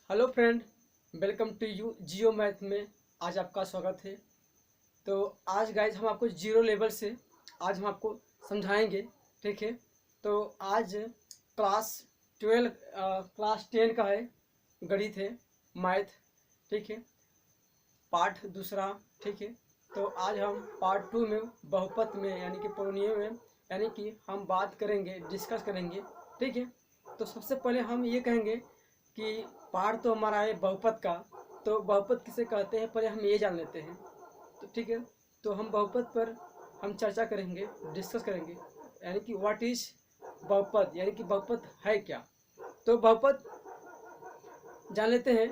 Hello friend, welcome to you Jio math में। आज आपका स्वागत है। तो आज गाइज हम आपको जीरो लेवल से आज हम आपको समझाएंगे। ठीक है, तो आज क्लास 12 क्लास 10 का है, गणित है, मैथ। ठीक है, पार्ट दूसरा। ठीक है, तो आज हम पार्ट 2 में बहुपद में यानी कि पौर्णियों में यानी कि हम बात करेंगे, डिस्कस करेंगे। ठीक है, तो सबसे पहले हम ये कहेंगे कि पार्ट तो हमारा है बहुपद का, तो बहुपद किसे कहते हैं पहले हम ये जान लेते हैं। तो ठीक है, तो हम बहुपद पर हम चर्चा करेंगे, डिस्कस करेंगे, यानी कि व्हाट इज बहुपद, यानी कि बहुपद है क्या। तो बहुपद जान लेते हैं,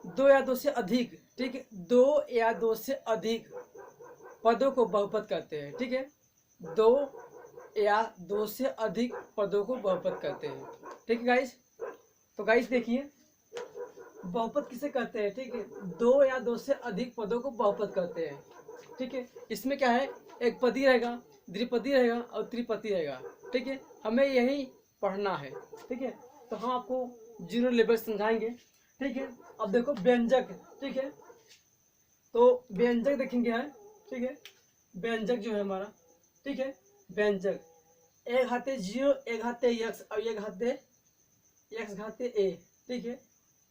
दो या दो से अधिक। ठीक है, दो या दो से अधिक पदों को बहुपद कहते हैं। ठीक है, दो या दो से अधिक पदों को बहुपद कहते हैं। ठीक है गाइस, तो गाइस देखिए बहुपद किसे कहते हैं। ठीक है, दो या दो से अधिक पदों को बहुपद कहते हैं। ठीक है, इसमें क्या है, एक पदी रहेगा, द्विपदी रहेगा और त्रिपदी रहेगा। ठीक है, हमें यही पढ़ना है। ठीक है, तो हम आपको जीरो लेवल समझाएंगे। ठीक है, अब देखो व्यंजक। ठीक है, तो व्यंजक देखेंगे है। ठीक है, व्यंजक जो है हमारा, ठीक है, व्यंजक एक हाथे जीरो, एक हाथे यक्स और एक हाथे यक्स घाते ए। ठीक है,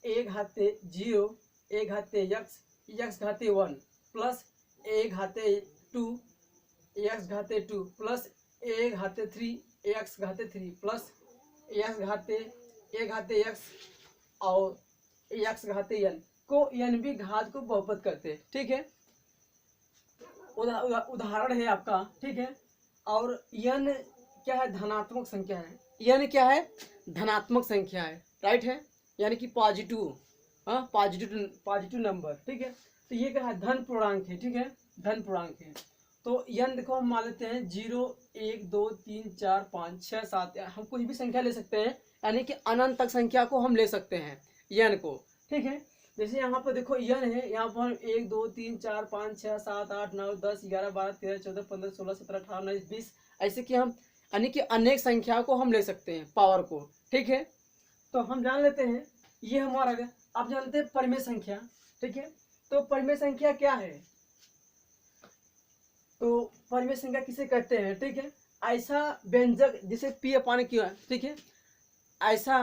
एक हाथे जीरो, एक हाथे यक्स, यक्स घाते 1 प्लस एक हाथे 2, यक्स घाते 2 प्लस एक हाथे 3, यक्स घाते 3 प्लस यक्स घाते एक घाते यक्स और यक्स घाते n को n भी घात को बहुपद करते हैं। ठीक है, उदाहरण है आपका। ठीक है, और n क्या है, धनात्मक संख्या है। n क्या है, धनात्मक संख्या है, राइट है, यानी कि पॉजिटिव, पॉजिटिव नंबर। ठीक है, तो ये क्या है, धन पूर्णांक है। ठीक है, धन पूर्णांक है। तो n देखो हम मान लेते हैं 0 1 2 3 4 5 6 7, हम कोई भी संख्या ले सकते हैं, यानी कि अनंत तक संख्या को हम ले सकते हैं n को। ठीक है, जैसे यहाँ पर देखो n है, यहाँ पर हम 1 2 3 4 5 6 7 8 9 10 11 12 13 14 15 16 17 18 19 20, ऐसे कि हम यानी कि अनेक संख्या को हम ले सकते हैं, पावर को। ठीक है, तो हम जान लेते हैं ये हमारा, आप जानते हैं परिमेय संख्या। ठीक है, तो परिमेय संख्या क्या है, तो परिमेय संख्या किसे कहते हैं। ठीक है, ऐसा व्यंजक जिसे पी अपान क्यू है। ठीक है, ऐसा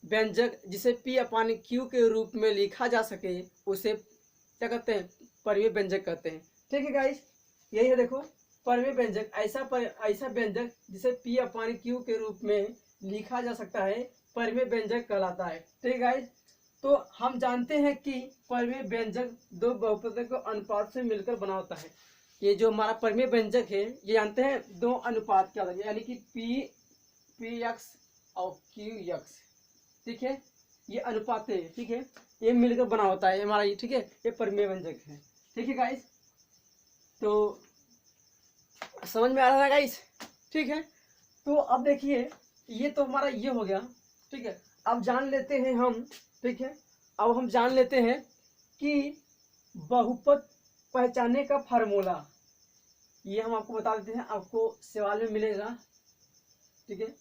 व्यंजक जिसे पी अपान क्यू के रूप में लिखा जा सके उसे क्या कहते हैं, परिमेय व्यंजक कहते हैं। ठीक है गाइस, यही है, देखो परिमेय व्यंजक ऐसा व्यंजक जिसे पी अपान क्यू के रूप में लिखा जा सकता है, परिमेय व्यंजक कहलाता है। ठीक है गाइस, तो हम जानते हैं कि परिमेय व्यंजक दो बहुपदों के अनुपात से मिलकर बना होता है। ये जो हमारा परिमेय व्यंजक है, ये जानते हैं दो अनुपात क्या होता है, यानी कि पी एक्स और क्यू एक्स। ठीक है, ये अनुपात है। ठीक है, ये मिलकर बना होता है हमारा ये। ठीक है, ये परिमेय व्यंजक है। ठीक है गाइस, तो समझ में आ रहा है गाइस। ठीक है, तो अब देखिए ये तो हमारा ये हो गया। ठीक है, अब जान लेते हैं हम। ठीक है, अब हम जान लेते हैं कि बहुपद पहचानने का फार्मूला, ये हम आपको बता देते हैं, आपको सवाल में मिलेगा। ठीक है,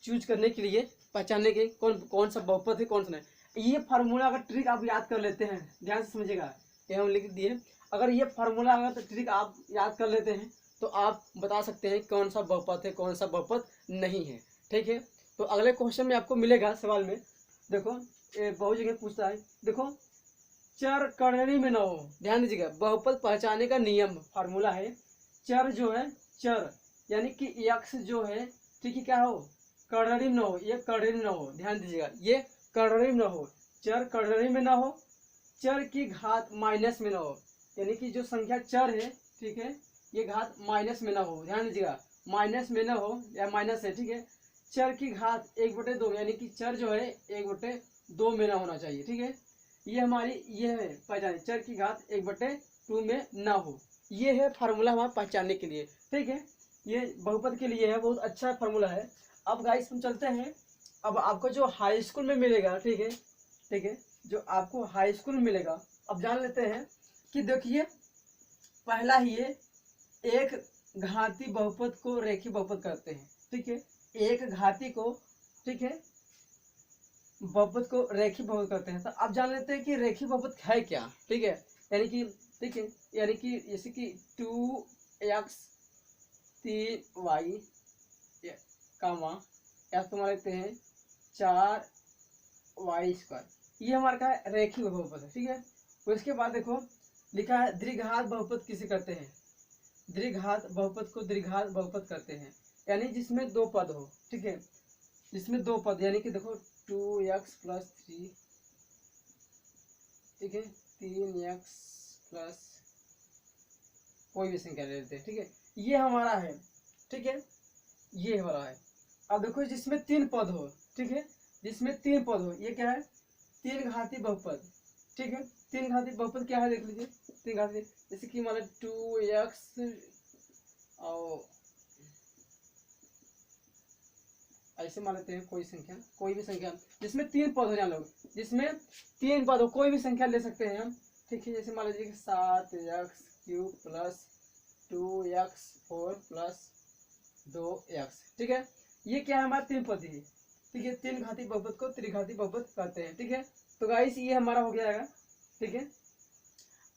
चूज करने के लिए, पहचानने के कौन कौन सा बहुपद है कौन सा नहीं। ये फार्मूला का ट्रिक आप याद कर लेते हैं, ध्यान से समझिएगा, ये हम लिख दिए। अगर ये फार्मूला अगर ट्रिक आप याद कर लेते हैं तो आप बता सकते हैं कौन सा बहुपद है कौन सा बहुपद नहीं है। ठीक है, तो अगले क्वेश्चन में आपको मिलेगा सवाल में। देखो ये बहुत जगह पूछता है, देखो चर कर्णनी में न हो, ध्यान दीजिएगा, बहुपद पहचाने का नियम फार्मूला है, चर जो है, चर यानी कि यक्स जो है, ठीक है, क्या हो, कर्णनी में न हो, ये कर्णनी में न हो, ध्यान दीजिएगा, ये कर्णनी में न हो, चर कर्णनी में न हो, चर की घात माइनस में न हो, यानी कि जो संख्या चर है, ठीक है, ये घात माइनस में न हो, ध्यान दीजिएगा, माइनस में न हो या माइनस है। ठीक है, चर की घात 1/2, यानी कि चर जो है 1/2 में ना होना चाहिए। ठीक है, ये हमारी ये है पहचान, चर की घात 1/2 में ना हो, ये है फार्मूला हमारा पहचानने के लिए। ठीक है, ये बहुपद के लिए है, बहुत अच्छा फार्मूला है। अब गाइस हम चलते हैं, अब आपको जो हाई स्कूल में मिलेगा। ठीक है, ठीक है, जो आपको हाई स्कूल में मिलेगा, अब जान लेते हैं कि देखिए पहला ही ये एक घाती बहुपद को रेखीय बहुपद करते हैं। ठीक है, एक घाती को, ठीक है, बहुपद को रेखीय बहुपद कहते हैं। तो आप जान लेते हैं कि रेखीय बहुपद है क्या। ठीक है, यानी कि ठीक है, यानी कि जैसे कि 2x 3y कामा या तो मान लेते हैं 4y², ये हमारा क्या है, रेखीय बहुपद है। ठीक है, तो इसके बाद देखो लिखा है द्विघात बहुपद किसे कहते हैं। द्विघात बहुपद को द्विघात बहुपद कहते हैं, यानी जिसमें दो पद हो। ठीक है, जिसमें दो पद, यानी कि देखो 2x+3, ठीक है, 3x+ कोई भी संख्या ले लेते हैं। ठीक है, ये हमारा है। ठीक है, ये वाला है। अब देखो जिसमें तीन पद हो। ठीक है, जिसमें तीन पद हो, ये क्या है, तीन घाती बहुपद। ठीक है, तीन घाती बहुपद क्या है देख लीजिए। तीन घाती जैसे कि मान लो 2x और ऐसे मान लेते हैं कोई संख्या, कोई भी संख्या जिसमें तीन पद हो जाए लोग, जिसमें तीन पद हो, कोई भी संख्या ले सकते हैं हम। ठीक है, जैसे मान लीजिए 7x³ plus 2x4 plus 2x। ठीक है, ये क्या है, हमारा तीन पद ही। ठीक है, तीन घाती बहुपद को त्रिघाती बहुपद कहते हैं। ठीक है, तो गाइस ये हमारा हो गया है। ठीक है,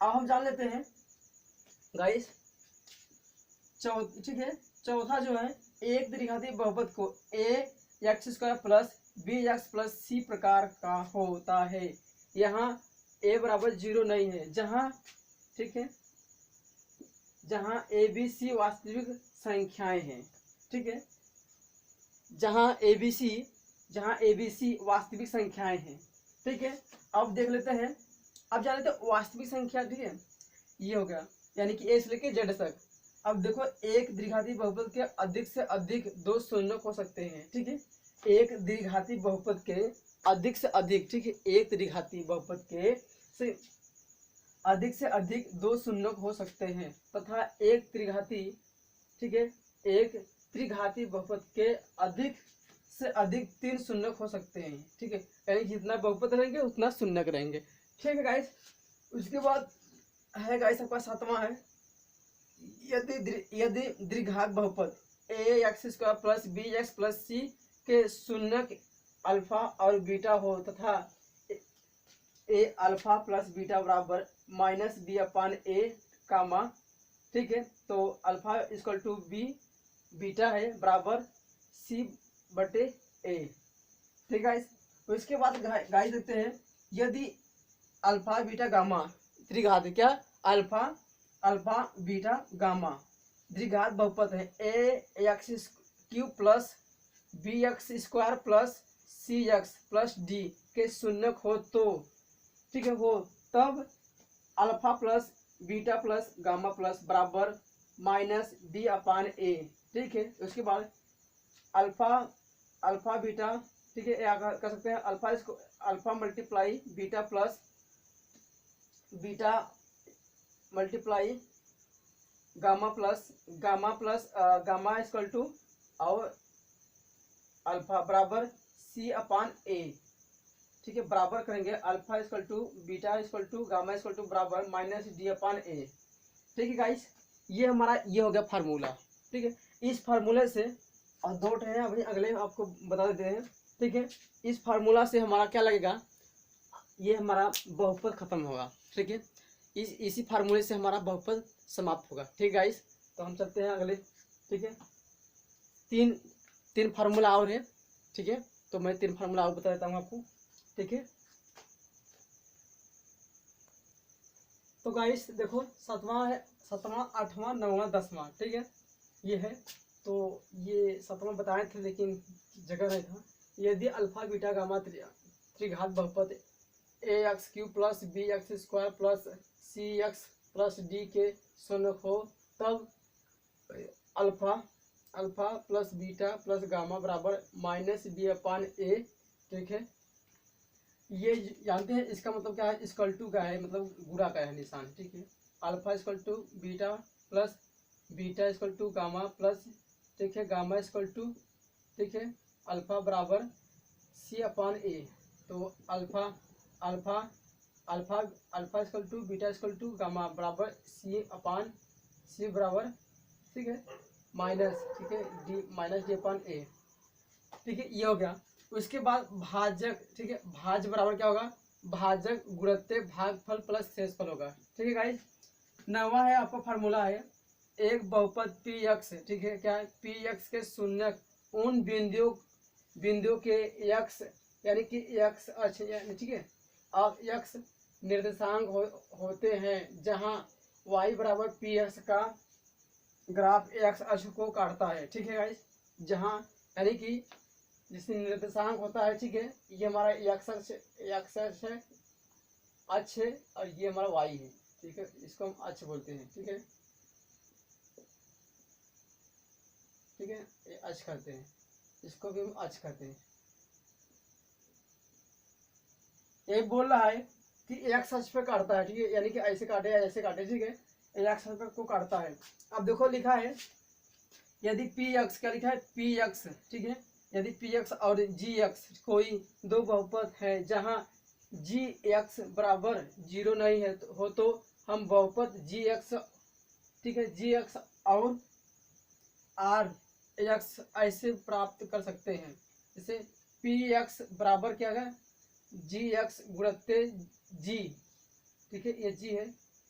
अब हम जान लेते हैं गाइस ठीक है, चौथा जो है, एक द्विघाती बहुपद को ax² plus bx plus c प्रकार का होता है। यहाँ a बराबर 0 नहीं है, जहाँ ठीक है, जहाँ a b c वास्तविक संख्याएं हैं। ठीक है, जहाँ a b c वास्तविक संख्याएं हैं। ठीक है, अब देख लेते हैं, अब जान लेते हैं वास्तविक संख्या। ठीक है, ये हो गया, यानी कि a से लेके z तक। अब देखो एक द्विघाती बहुपद के अधिक से अधिक दो शून्यक हो सकते हैं। ठीक है, एक द्विघाती बहुपद के अधिक से अधिक, ठीक है, एक द्विघाती बहुपद के से अधिक दो शून्यक हो सकते हैं, तथा एक त्रिघाती, ठीक है, एक त्रिघाती बहुपद के अधिक से अधिक तीन शून्यक हो सकते हैं। ठीक है, यानी जितना बहुपद रहेंगे उतना शून्यक रहेंगे। ठीक है गाइस, उसके बाद है गाइस आपका सातवां है, यदि द्विघात बहुपद ax² plus bx plus c के शून्यक अल्फा और बीटा हो तथा a अल्फा प्लस बीटा बराबर -b/a कामा, ठीक है, तो alpha equal to b, beta है बराबर c/a। ठीक है, तो इसके बाद गाइस देखते हैं, यदि अल्फा बीटा गामा त्रिघात, क्या अल्फा बीटा गामा द्विघात बहुपद है ax³ plus bx² plus cx plus d के शून्यक हो तो, ठीक है, हो तब alpha plus beta plus gamma plus बराबर -b/a। ठीक है, उसके बाद अल्फा बीटा, ठीक है, या कर सकते हैं alpha multiply beta plus beta multiply gamma plus gamma equal to और अल्फा बराबर c/a। ठीक है, बराबर करेंगे alpha equal to beta equal to gamma equal to बराबर -d/a। ठीक है गाइस, ये हमारा ये हो गया फार्मूला। ठीक है, इस फार्मूले से, और दो हैं अभी अगले आपको बता देते हैं। ठीक है, इस फार्मूला से हमारा क्या लगेगा, ये हमारा बहुपद खत्म होगा। ठीक है, इसी फार्मूले से हमारा बहुपद समाप्त होगा। ठीक है गाइस, तो हम चलते हैं अगले। ठीक है, तीन फार्मूला और है। ठीक है, तो मैं तीन फार्मूला और बता देता हूँ आपको। ठीक है, तो गाइस देखो सातवां 8वां 9वां 10वां, ठीक है, ये है। तो ये सातवां बताए थे लेकिन जगह नहीं था। यदि अल्फा बीटा गामा त्रिघात बहुपद ax³ plus bx² plus cx plus d के शून्यक हो तब alpha plus beta plus gamma बराबर -b/a। ठीक है, ये जानते हैं इसका मतलब क्या है, इक्वल टू का है, मतलब गुणा का है निशान। ठीक है, alpha equal to beta plus beta equal to gamma plus, ठीक है, गामा इक्वल टू, ठीक है, अल्फा बराबर c/a। तो alpha equal to beta equal to gamma बराबर c बराबर, ठीक है, माइनस, ठीक है, d -d/a। ठीक है, ये हो गया। उसके बाद भाजक, ठीक है, भाज बराबर क्या होगा, भाजक गुणित भागफल प्लस शेषफल होगा। ठीक है गाइस, नवा है आपका फार्मूला है एक बहुपद पी एक्स, ठीक है, क्या है, पी एक्स के शून्यक उन बिंदुओं के एक्स यानी कि एक्स अक्ष यानी, ठीक है, अब एक्स निर्देशांक होते हैं जहां y बराबर पी एक्स का ग्राफ एक्स अक्ष को काटता है। ठीक है गाइस, जहां यानी कि जिसमें निर्देशांक होता है, ठीक है, ये हमारा एक्स अक्ष है, अक्ष है, और ये हमारा वाई है। ठीक है, इसको हम अक्ष बोलते हैं। ठीक है, ठीक है, ये अक्ष कहते हैं, इसको भी हम अक्ष कहते हैं। ये बोल रहा है कि एक्स अक्ष पे काटता है, ठीक है, यानी कि ऐसे काटे या ऐसे काटे, ठीक है, एक्स अक्ष को काटता है। अब देखो लिखा है यदि पी एक्स, क्या लिखा है, पी एक्स, ठीक है, यदि पी एक्स और जी एक्स कोई दो बहुपद है जहां जी एक्स बराबर 0 नहीं है हो तो हम बहुपद जी एक्स, ठीक है, जी एक्स और आर एक्स ऐसे प्राप्त कर सकते हैं। जैसे पी एक्स बराबर क्या है, जी एक्स गुणित जी, ठीक है, ये जी है,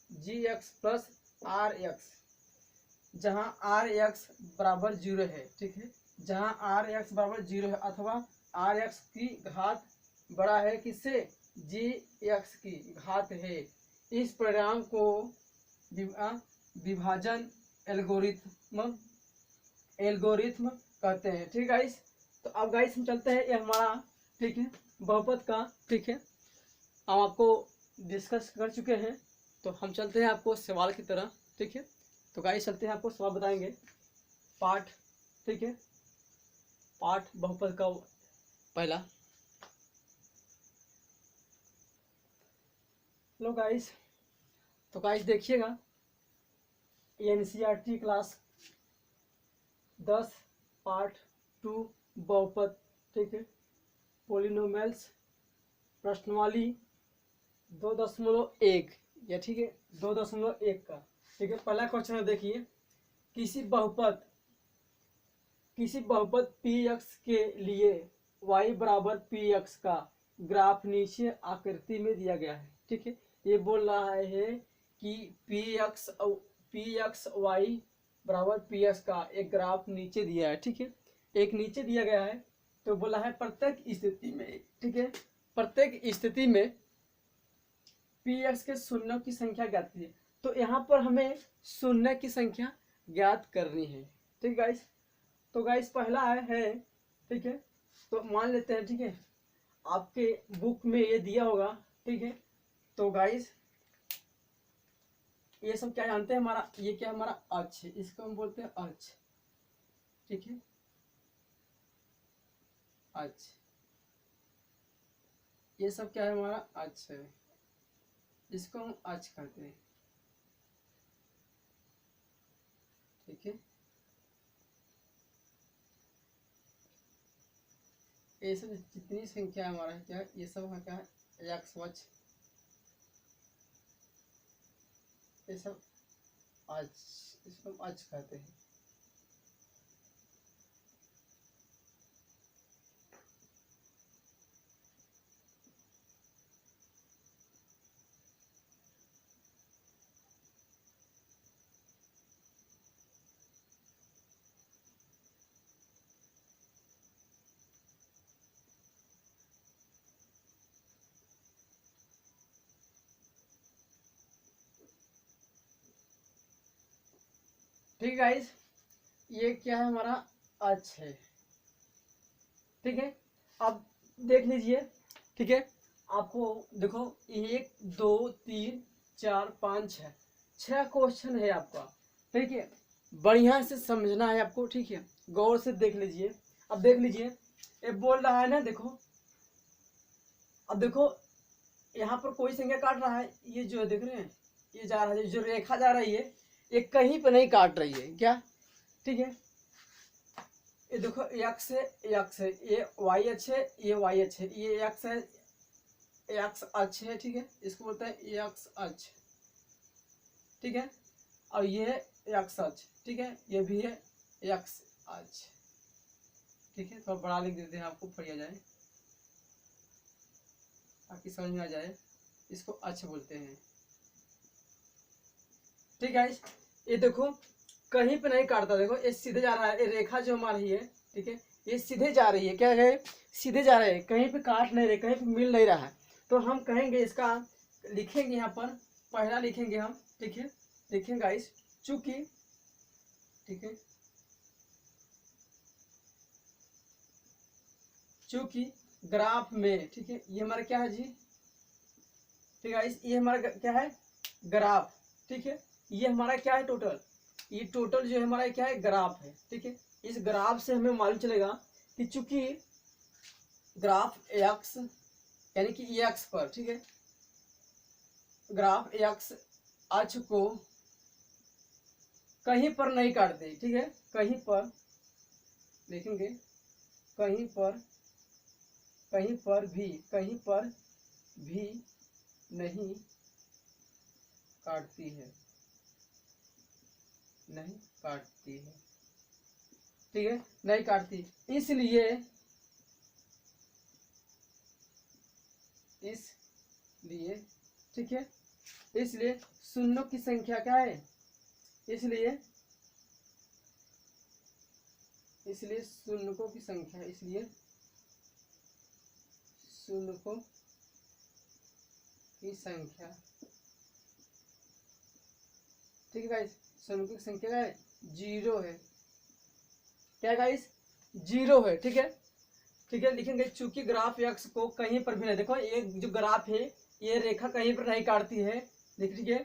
जी एक्स प्लस आर एक्स, जहां आर एक्स बराबर 0 है। ठीक है, जहां आर एक्स बराबर 0 है अथवा आर एक्स की घात बड़ा है किससे, जी एक्स की घात है। इस परिणाम को विभाजन एल्गोरिथ्म कहते हैं। ठीक है गाइस, तो अब गाइस हम चलते हैं, ये हमारा, ठीक है, बहुपद का, ठीक है, हम आपको डिस्कस कर चुके हैं, तो हम चलते हैं आपको सवाल की तरह। ठीक है, तो गाइस चलते हैं, आपको सवाल बताएंगे पाठ, ठीक है, पाठ बहुपद का पहला। लो गाइस, तो गाइस देखिएगा, एनसीईआरटी क्लास 10 पार्ट 2 बहुपद, ठीक है, पोलिनोमियल्स प्रश्नवाली 2.1 या, ठीक है, 2.1 का, ठीक है, पहला क्वेश्चन है, देखिए, किसी बहुपद पी एक्स के लिए y बराबर पी एक्स का ग्राफ नीचे आकृति में दिया गया है। ठीक है, ये बोल रहा है कि पी एक्स वाई बराबर पी एक्स का एक ग्राफ नीचे दिया है। ठीक है, एक नीचे दिया गया है, तो बोला है प्रत्येक स्थिति में, ठीक है, प्रत्येक स्थिति में पी एक्स के शून्यों की संख्या ज्ञात है। तो यहाँ पर हमें शून्य की संख्या ज्ञात करनी है। ठीक गाइस, तो गाइस पहला है, ठीक है, तो मान लेते हैं, ठीक है, आपके बुक में ये दिया होगा। ठीक है, तो गाइस ये सब क्या जानते हैं, हमारा ये क्या, हमारा अक्ष, इसको हम बोलते हैं अक्ष। ठीक है, अक्ष, ये सब क्या है, हमारा अक्ष है, इसको हम अक्ष कहते हैं। ठीक है, ये सब जितनी संख्या हमारा है, क्या ये सब है, क्या है, एक्स अक्ष, ये सब अक्ष, इसको हम अक्ष कहते हैं। ठीक है गाइस, ये क्या है, हमारा अक्ष है। ठीक है, अब देख लीजिए, ठीक है, आपको देखो 1 2 3 4 5 6 क्वेश्चन है आपका। ठीक है, बढ़िया से समझना है आपको। ठीक है, गौर से देख लीजिए। अब देख लीजिए, ये बोल रहा है ना, देखो, अब देखो यहाँ पर कोई संख्या काट रहा है, ये जो है देख रहे हैं, ये जा रहा है, जो रेखा जा रही है ये कहीं पे नहीं काट रही है, क्या, ठीक है, ये देखो एक्स है, ये वाई अक्ष है, ये वाई अक्ष है, ये एक्स है, एक्स अक्ष है। ठीक है, इसको बोलते हैं एक्स अक्ष। ठीक है, और ये है एक्स अक्ष। ठीक है, ये भी है एक्स अक्ष। ठीक है, थोड़ा बड़ा लिख देते हैं, आपको पढ़िया जाए ताकि समझ में आ जाए। इसको अक्ष बोलते हैं। ठीक है, ये देखो कहीं पे नहीं काटता, देखो ये सीधे जा रहा है, ये रेखा जो हमारी है, ठीक है, ये सीधे जा रही है, क्या है, सीधे जा रहे हैं, कहीं पे काट नहीं रहे, कहीं पे मिल नहीं रहा है। तो हम कहेंगे इसका, लिखेंगे यहाँ पर, पहला लिखेंगे हम, ठीक है, लिखेंगे गाइस, चूंकि, ठीक है, चूंकि ग्राफ में, ठीक है, ये हमारा क्या है जी, ठीक है, ये हमारा क्या है, ग्राफ, ठीक है, ये हमारा क्या है, टोटल, ये टोटल जो है हमारा क्या है, ग्राफ है, ठीक है। इस ग्राफ से हमें मालूम चलेगा कि चूंकि ग्राफ एक्स, यानी कि एक्स पर, ठीक है, ग्राफ एक्स अक्ष को कहीं पर नहीं काटते, ठीक है, कहीं पर लिखेंगे, कहीं पर, कहीं पर भी, कहीं पर भी नहीं काटती है, नहीं काटती है, ठीक है, नहीं काटती, इसलिए, इसलिए, ठीक है, इसलिए शून्यों की संख्या क्या है, इसलिए, इसलिए शून्यों की संख्या, इसलिए शून्यों की संख्या, ठीक है गाइस, शून्यों की संख्या क्या है, 0 है, क्या गाइस, 0 है, ठीक है, ठीक है, लिखेंगे चूंकि ग्राफ एक्स को कहीं पर भी नहीं, देखो ये जो ग्राफ है, ये रेखा कहीं पर नहीं काटती है, लिख लीजिए,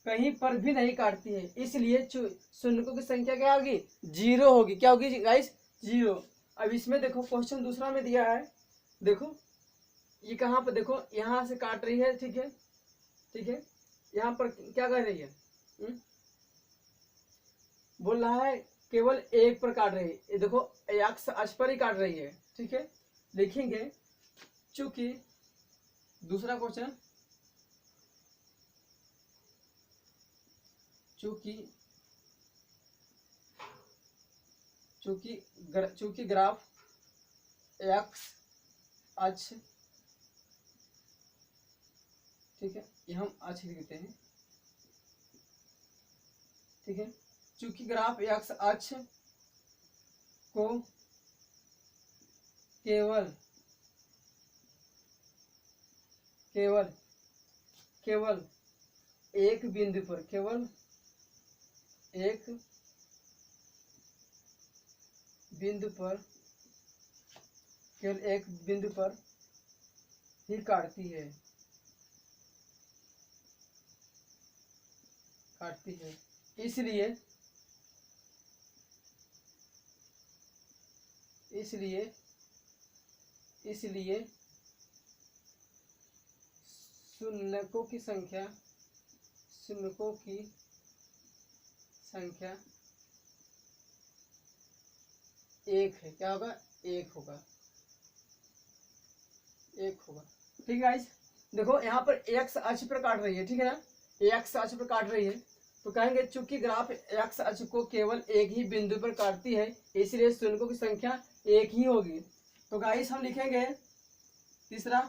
कहीं पर भी नहीं काटती है, इसलिए शून्यों की संख्या क्या होगी, 0 होगी, क्या होगी गाइस, 0। अब इसमें देखो क्वेश्चन दूसरा में दिया है, देखो ये कहाँ पर, देखो यहाँ से काट रही है, ठीक है, ठीक है, यहाँ पर क्या कर रही है, बोल रहा है केवल एक पर काट रही है, ये देखो एक्स अक्ष पर ही काट रही है, ठीक है, लिखेंगे चूंकि, दूसरा क्वेश्चन, चूंकि, चूंकि ग्राफ एक्स अक्ष, ठीक है, ये हम अक्ष लिखते हैं, ठीक है, चूंकि ग्राफ एक्स अक्ष को केवल, केवल, केवल एक बिंदु पर, केवल एक बिंदु पर, केवल एक बिंदु पर ही काटती है, काटती है, इसलिए, इसलिए, इसलिए शून्यों की संख्या, शून्यों की संख्या 1 है, क्या होगा, 1 होगा, 1 होगा, ठीक है गाइस। देखो यहाँ पर एक्स अक्ष पर काट रही है, ठीक है ना, एक्स अक्ष पर काट रही है, तो कहेंगे चूंकि ग्राफ एक्स अक्ष को केवल एक ही बिंदु पर काटती है, इसलिए शून्यों की संख्या 1 ही होगी। तो गाइस हम लिखेंगे तीसरा,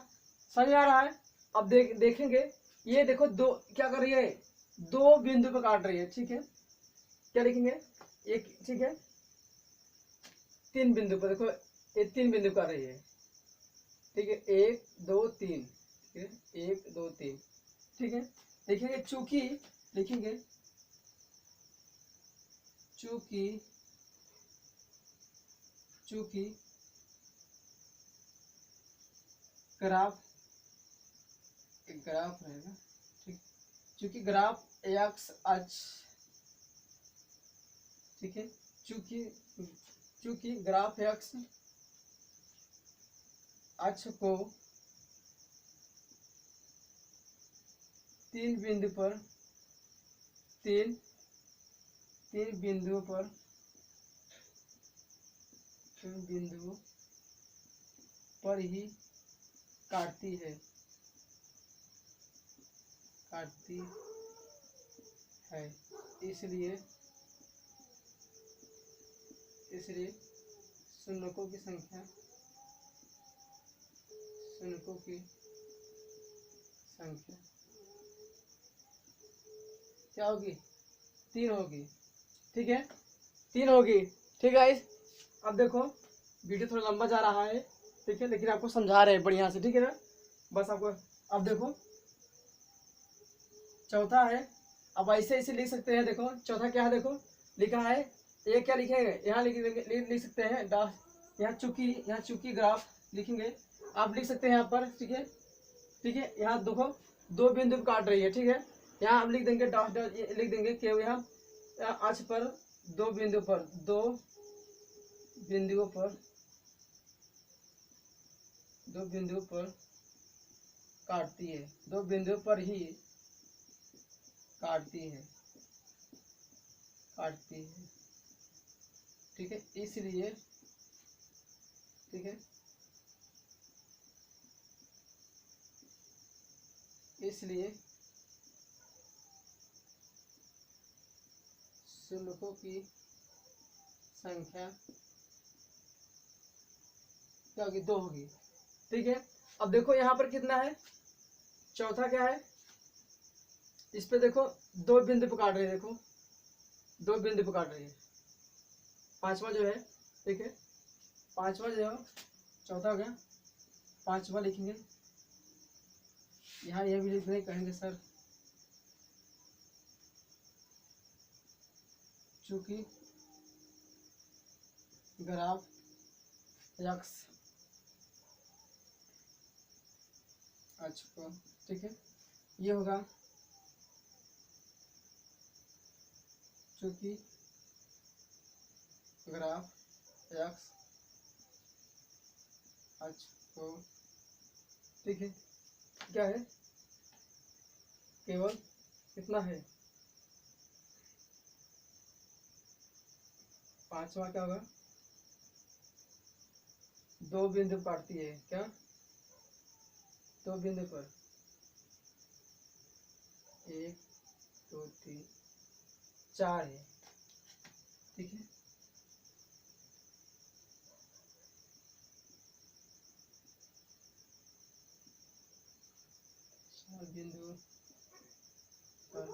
समझ आ रहा है, अब देखेंगे, ये देखो दो क्या कर रही है, 2 बिंदु पर काट रही है, ठीक है, क्या लिखेंगे, एक, ठीक है, 3 बिंदु पर, देखो ये 3 बिंदु कर रही है, ठीक है, 1 2 3, ठीक है, 1 2 3, ठीक है, लिखेंगे चूंकि, लिखेंगे चूंकि, चूंकि ग्राफ, एक ग्राफ रहेगा, ठीक, चूंकि ग्राफ एक्स अक्ष, ठीक है, चूंकि, चूंकि ग्राफ एक्स अक्ष को 3 बिंदु पर, 3 बिंदुओं पर, 3 बिंदुओं पर ही काटती है, काटती है, इसलिए, इसलिए शून्यकों की संख्या, शून्यकों की संख्या क्या होगी? 3 होगी। ठीक है, 3 होगी। ठीक है। अब देखो वीडियो थोड़ा लंबा जा रहा है, ठीक है, लेकिन आपको समझा रहे हैं बढ़िया से, ठीक है ना। बस आपको अब देखो चौथा है, अब ऐसे ऐसे लिख सकते हैं। देखो चौथा क्या है, देखो लिखा है, ये क्या लिखेंगे, यहाँ लिख सकते हैं यहाँ चूंकि ग्राफ लिखेंगे, आप लिख सकते हैं यहाँ पर। ठीक है, ठीक है, यहाँ देखो 2 बिंदु काट रही है। ठीक है, यहाँ हम लिख देंगे डॉट डॉट, लिख देंगे कि यहाँ आज पर 2 बिंदु पर, 2 बिंदुओं पर, 2 बिंदुओं पर काटती है, 2 बिंदुओं पर ही काटती है, काटती है। ठीक है, इसलिए, ठीक है, इसलिए शून्यकों की संख्या क्या होगी? 2 होगी। ठीक है, अब देखो यहाँ पर कितना है, चौथा क्या है, इस पे देखो 2 बिंदु पे काट रही है, देखो 2 बिंदु पे काट रही है। पांचवा जो है, ठीक है, पांचवा जो है, चौथा हो गया, पांचवा लिखेंगे यहाँ, यह भी लिखने कहेंगे सर, चूंकि ग्राफ अक्ष को, ठीक है, ये होगा चूंकि ग्राफ अक्ष को, ठीक है, क्या है, केवल कितना है, पांचवा क्या होगा, 2 बिंदु काटती है, क्या 2 बिंदु पर, 1 2 3 4 है। ठीक है, बिंदु पर,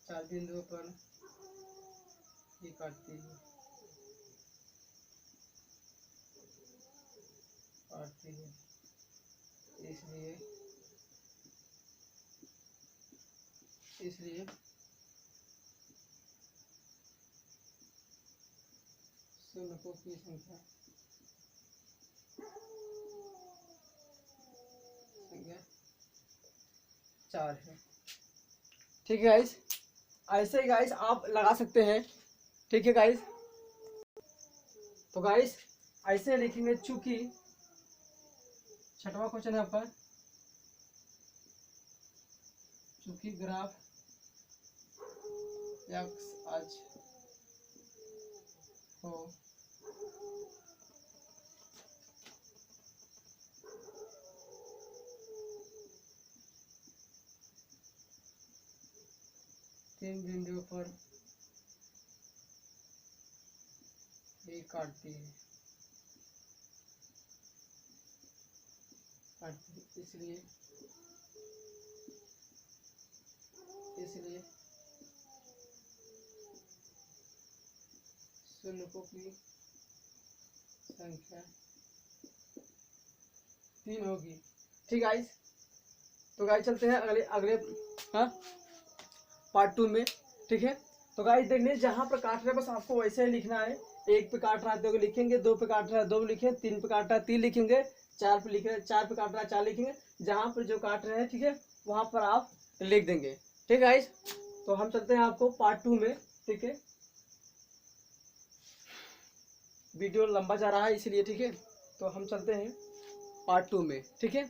4 बिंदुओं पर ये काटती है, काटती है, इसलिए शून्यकों की संख्या 4 है। ठीक है गाइस, ऐसे ही गाइस आप लगा सकते हैं। ठीक है गाइस, तो गाइस ऐसे लिखेंगे, चूंकि छठवां क्वेश्चन है आपका, चूंकि ग्राफ एक्स अक्ष को तीन बिंदुओं पर ये काटती है, इसलिए शून्यकों की संख्या 3 होगी। ठीक गाइस, तो गाइस चलते हैं अगले अगले पार्ट 2 में। ठीक है, तो गाइस देखने जहां पर काट रहे हैं बस आपको वैसे ही लिखना है। 1 पे काट रहा है तो लिखेंगे, 2 पे काट रहा है 2 लिखेंगे, 3 पे काट रहा है 3 लिखेंगे, 4 पे लिख रहे हैं 4 पे काट रहा है 4 लिखेंगे, जहां पर जो काट रहे हैं, ठीक है, वहां पर आप लिख देंगे। ठीक है गाइस, तो हम चलते हैं आपको पार्ट 2 में। ठीक है, वीडियो लंबा जा रहा है इसलिए। ठीक है, तो हम चलते हैं पार्ट 2 में। ठीक है।